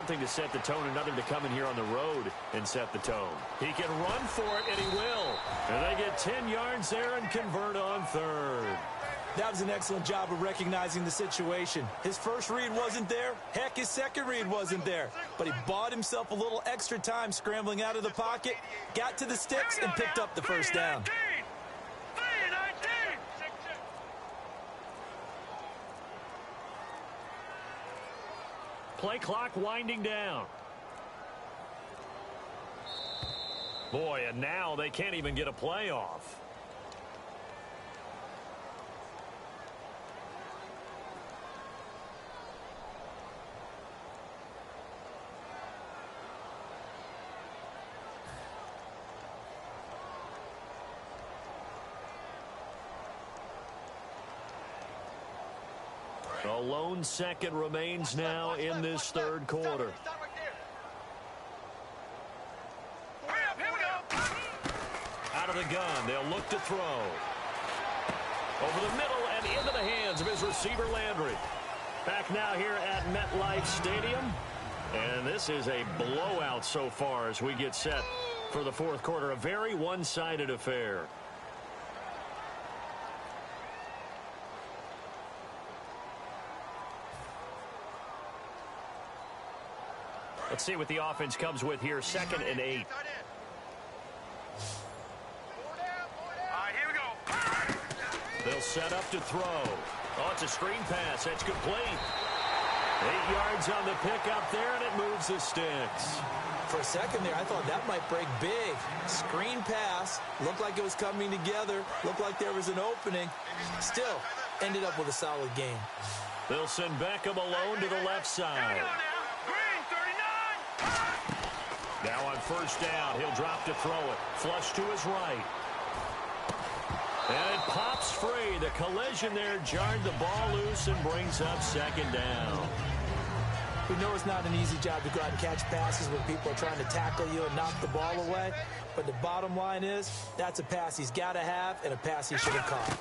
thing to set the tone, another to come in here on the road and set the tone. He can run for it, and he will. And they get 10 yards there and convert on third. That was an excellent job of recognizing the situation. His first read wasn't there. Heck, his second read wasn't there. But he bought himself a little extra time scrambling out of the pocket, got to the sticks, and picked up the first down. Play clock winding down. Boy, and now they can't even get a play off. A lone second remains now in this third quarter. Out of the gun, they'll look to throw. Over the middle and into the hands of his receiver, Landry. Back now here at MetLife Stadium. And this is a blowout so far as we get set for the fourth quarter. A very one-sided affair. Let's see what the offense comes with here. 2nd and 8. They'll set up to throw. Oh, it's a screen pass. That's complete. 8 yards on the pickup there, and it moves the sticks. For a second there, I thought that might break big. Screen pass. Looked like it was coming together. Looked like there was an opening. Still, ended up with a solid game. They'll send Beckham alone to the left side. Now on first down, he'll drop to throw it. Flush to his right. And it pops free. The collision there jarred the ball loose and brings up 2nd down. We know it's not an easy job to go out and catch passes when people are trying to tackle you and knock the ball away. But the bottom line is, that's a pass he's got to have and a pass he should have caught.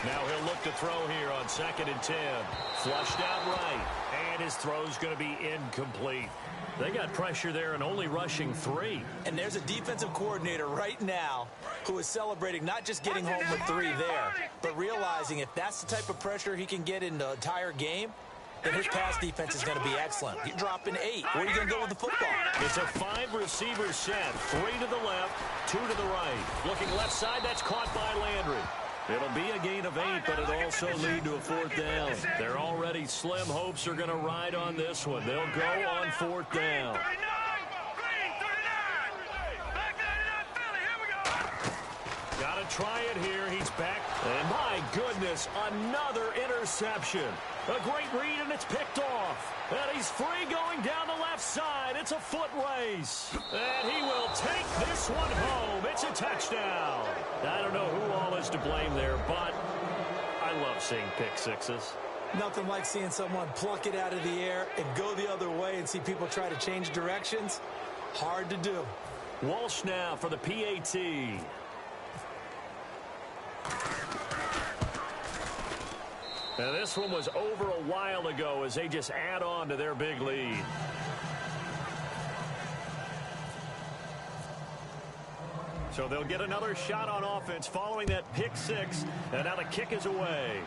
Now he'll look to throw here on 2nd and 10. Flushed out right. And his throw's going to be incomplete. They got pressure there and only rushing 3. And there's a defensive coordinator right now who is celebrating not just getting home with 3 there, but realizing if that's the type of pressure he can get in the entire game, then his pass defense is going to be excellent. You're dropping 8. Where are you going to go with the football? It's a 5-receiver set. 3 to the left, 2 to the right. Looking left side, that's caught by Landry. It'll be a gain of 8, but it'll also lead to a 4th down. Their already slim hopes are going to ride on this one. They'll go on 4th down. Got to try it here. He's back. And my goodness, another interception. A great read, and it's picked off. And he's free going down the left side. It's a foot race. And he will take this one home. It's a touchdown. I don't know who all is to blame there, but I love seeing pick sixes. Nothing like seeing someone pluck it out of the air and go the other way and see people try to change directions. Hard to do. Walsh now for the PAT. Now this one was over a while ago as they just add on to their big lead. So they'll get another shot on offense following that pick 6, and now the kick is away.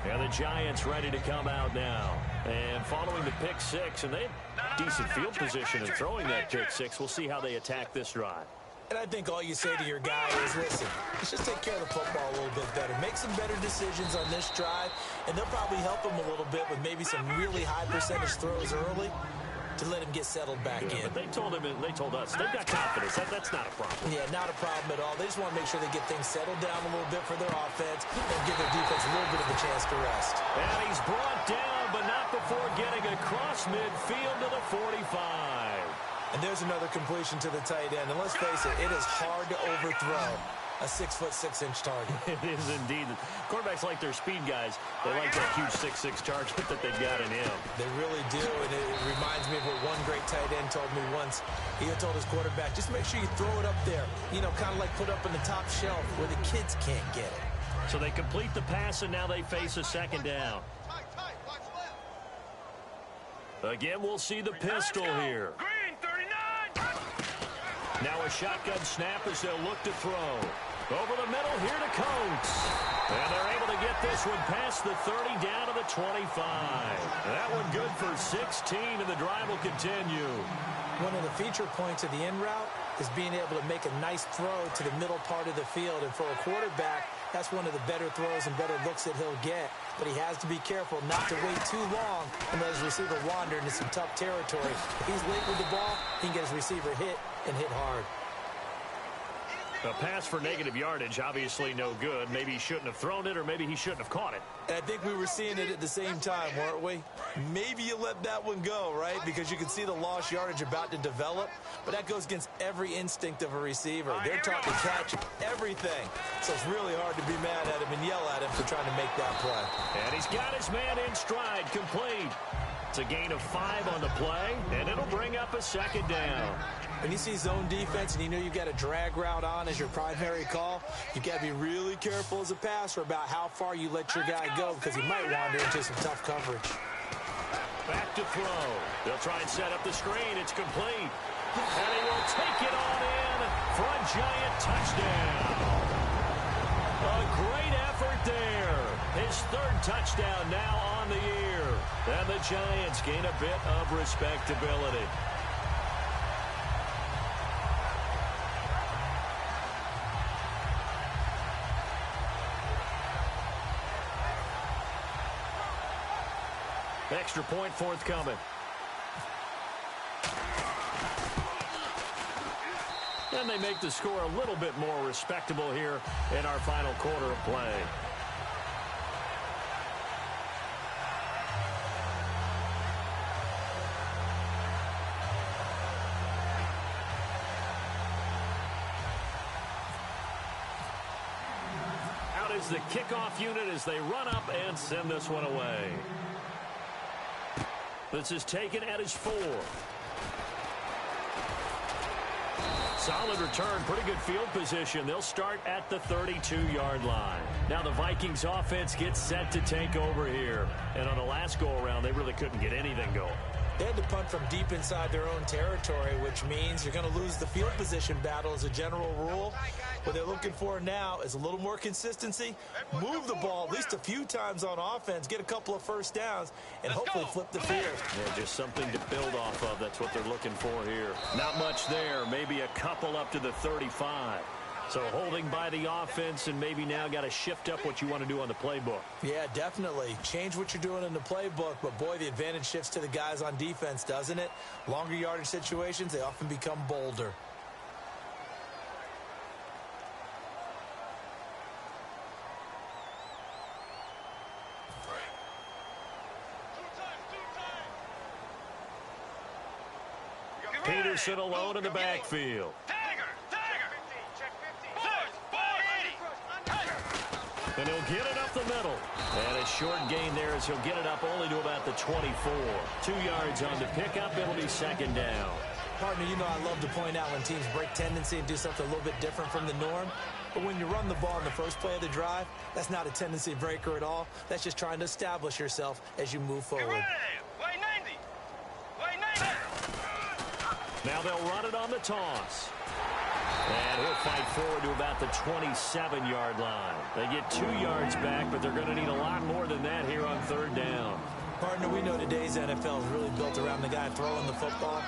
And the Giants ready to come out now. And following the pick 6, and they have decent field position in throwing that pick 6. We'll see how they attack this drive. And I think all you say to your guy is, listen, let's just take care of the football a little bit better. Make some better decisions on this drive, and they'll probably help him a little bit with maybe some really high percentage throws early to let him get settled back in. But they told us, they've got confidence. That's not a problem. Yeah, not a problem at all. They just want to make sure they get things settled down a little bit for their offense and give their defense a little bit of a chance to rest. And he's brought down, but not before getting across midfield to the 45. And there's another completion to the tight end. And let's face it, it is hard to overthrow a 6'6" target. It is indeed. Quarterbacks like their speed guys. They like that huge 6'6" target that they've got in him. They really do, and it reminds me of what one great tight end told me once. He had told his quarterback, just make sure you throw it up there. You know, kind of like put up in the top shelf where the kids can't get it. So they complete the pass, and now they face a second down. Again, we'll see the pistol here. Now a shotgun snap as they'll look to throw. Over the middle here to Coates. And they're able to get this one past the 30 down to the 25. That one good for 16, and the drive will continue. One of the feature points of the in route is being able to make a nice throw to the middle part of the field. And for a quarterback, that's one of the better throws and better looks that he'll get. But he has to be careful not to wait too long and let his receiver wander into some tough territory. If he's late with the ball, he can get his receiver hit and hit hard. A pass for negative yardage, obviously no good. Maybe he shouldn't have thrown it, or maybe he shouldn't have caught it. And I think we were seeing it at the same time, weren't we? Maybe you let that one go, right? Because you can see the lost yardage about to develop. But that goes against every instinct of a receiver. They're taught to catch everything. So it's really hard to be mad at him and yell at him for trying to make that play. And he's got his man in stride, complete. It's a gain of 5 on the play, and it'll bring up a second down. When you see zone defense and you know you've got a drag route on as your primary call, you've got to be really careful as a passer about how far you let your guy go, because he might wander into some tough coverage. Back to throw. They'll try and set up the screen. It's complete. And he will take it on in for a giant touchdown. A great effort there. His third touchdown now on the year. And the Giants gain a bit of respectability. Extra point forthcoming. And they make the score a little bit more respectable here in our final quarter of play. Out is the kickoff unit as they run up and send this one away. This is taken at his 4. Solid return, pretty good field position. They'll start at the 32-yard line. Now the Vikings offense gets set to take over here. And on the last go-around, they really couldn't get anything going. They had to punt from deep inside their own territory, which means you're going to lose the field position battle as a general rule. What they're looking for now is a little more consistency, move the ball at least a few times on offense, get a couple of first downs, and hopefully flip the field. Yeah, just something to build off of. That's what they're looking for here. Not much there. Maybe a couple up to the 35. So holding by the offense, and maybe now got to shift up what you want to do on the playbook. Yeah, definitely. Change what you're doing in the playbook, but boy, the advantage shifts to the guys on defense, doesn't it? Longer yardage situations, they often become bolder. Peterson alone in the backfield. And he'll get it up the middle. And a short gain there as he'll get it up only to about the 24. 2 yards on the pickup. It'll be second down. Partner, you know I love to point out when teams break tendency and do something a little bit different from the norm. But when you run the ball in the first play of the drive, that's not a tendency breaker at all. That's just trying to establish yourself as you move forward. Now they'll run it on the toss. And he'll fight forward to about the 27-yard line. They get 2 yards back, but they're going to need a lot more than that here on third down. Partner, we know today's NFL is really built around the guy throwing the football.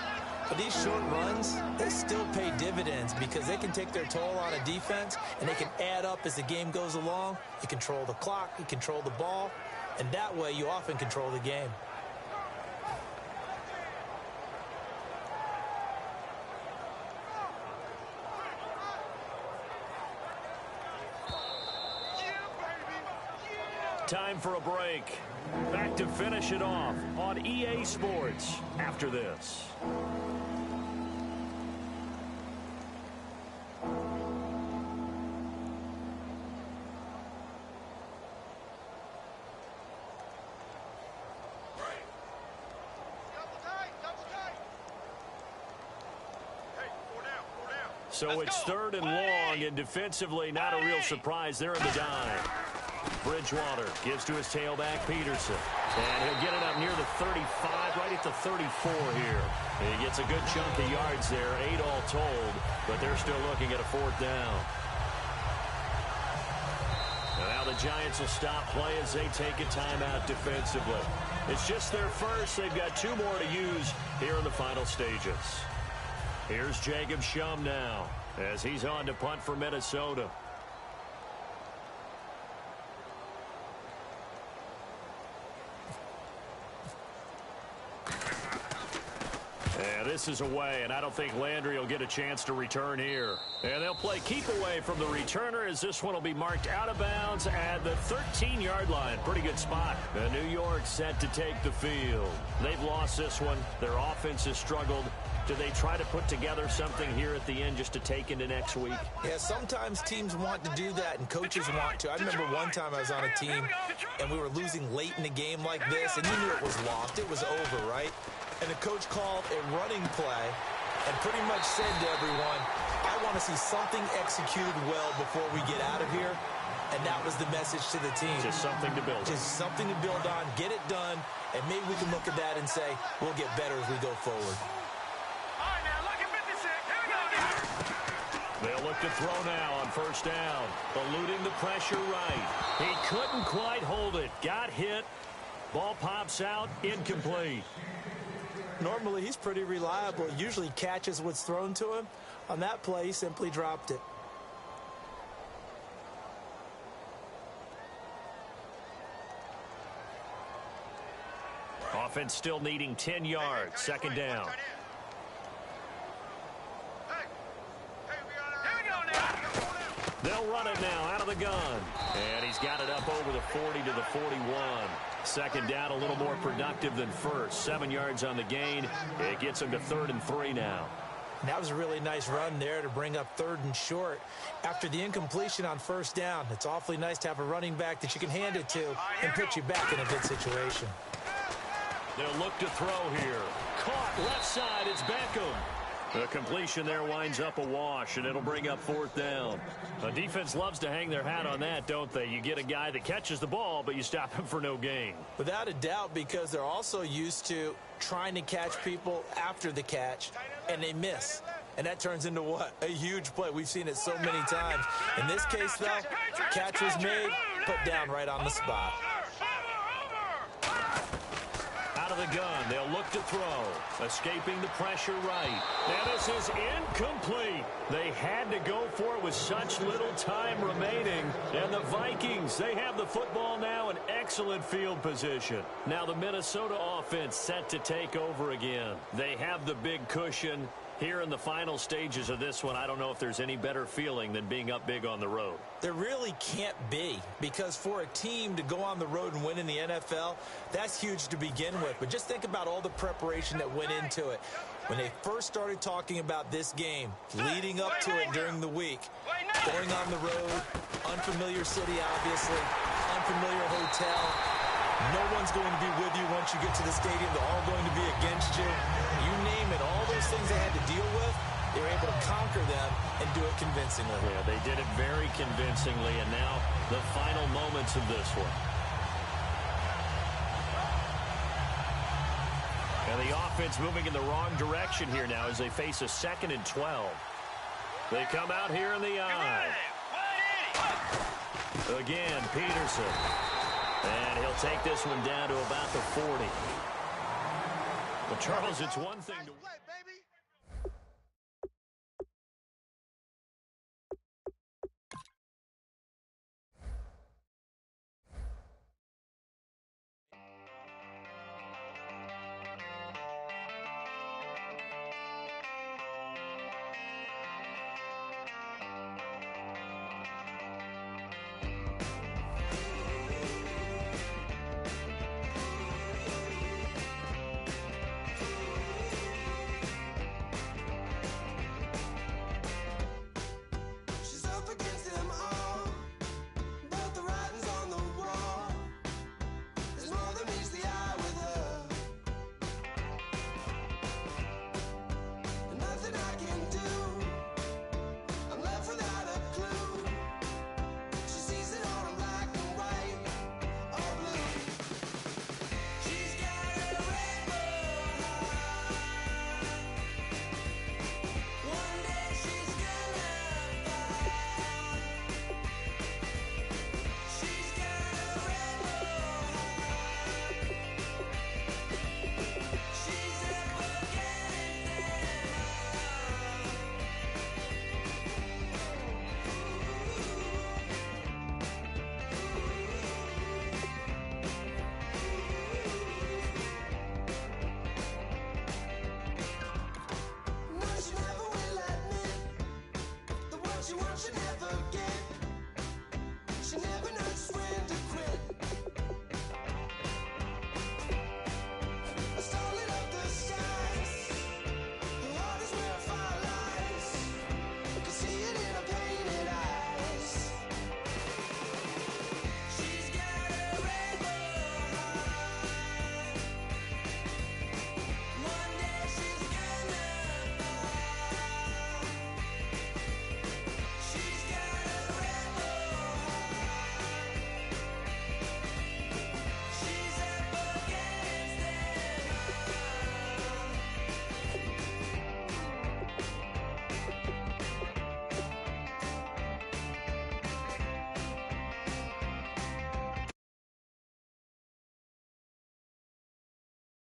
But these short runs, they still pay dividends because they can take their toll on a defense, and they can add up as the game goes along. You control the clock, you control the ball, and that way you often control the game. Time for a break. Back to finish it off on EA Sports after this. So it's third and long, and defensively not a real surprise. They're in the dime. Bridgewater gives to his tailback, Peterson. And he'll get it up near the 35, right at the 34 here. He gets a good chunk of yards there, 8 all told, but they're still looking at a 4th down. And now the Giants will stop play as they take a timeout defensively. It's just their first. They've got 2 more to use here in the final stages. Here's Jacob Shum now as he's on to punt for Minnesota. Yeah, this is away, and I don't think Landry will get a chance to return here. And they'll play keep away from the returner as this one will be marked out of bounds at the 13-yard line. Pretty good spot. And New York set to take the field. They've lost this one. Their offense has struggled. Do they try to put together something here at the end just to take into next week? Yeah, sometimes teams want to do that and coaches want to. I remember one time I was on a team and we were losing late in a game like this, and you knew it was lost. It was over, right? And the coach called a running play and pretty much said to everyone, I want to see something executed well before we get out of here. And that was the message to the team. Just something to build on. Just something to build on, get it done, and maybe we can look at that and say, we'll get better as we go forward. They'll look to throw now on 1st down. Eluding the pressure right. He couldn't quite hold it. Got hit. Ball pops out. Incomplete. Normally, he's pretty reliable. He usually catches what's thrown to him. On that play, he simply dropped it. Offense still needing 10 yards. 2nd down. They'll run it now out of the gun. And he's got it up over the 40 to the 41. 2nd down, a little more productive than first. 7 yards on the gain. It gets him to 3rd and 3 now. And that was a really nice run there to bring up 3rd and short. After the incompletion on 1st down, it's awfully nice to have a running back that you can hand it to and put you back in a good situation. They'll look to throw here. Caught left side. It's Beckham. The completion there winds up a wash, and it'll bring up 4th down. The defense loves to hang their hat on that, don't they? You get a guy that catches the ball, but you stop him for no gain. Without a doubt, because they're also used to trying to catch people after the catch, and they miss. And that turns into what? A huge play. We've seen it so many times. In this case, though, catch was made, put down right on the spot. Out of the gun, they'll look to throw. Escaping the pressure right. And this is incomplete. They had to go for it with such little time remaining. And the Vikings, they have the football now in excellent field position. Now the Minnesota offense set to take over again. They have the big cushion. Here in the final stages of this one, I don't know if there's any better feeling than being up big on the road. There really can't be, because for a team to go on the road and win in the NFL, that's huge to begin with. But just think about all the preparation that went into it. When they first started talking about this game, leading up to it during the week, going on the road, unfamiliar city, obviously, unfamiliar hotel. No one's going to be with you once you get to the stadium. They're all going to be against you. You name it, all those things they had to deal with, they were able to conquer them and do it convincingly. Yeah, they did it very convincingly, and now the final moments of this one. And the offense moving in the wrong direction here now as they face a 2nd and 12. They come out here in the eye. Again, Peterson. And he'll take this one down to about the 40. Well, Charles, it's one thing to...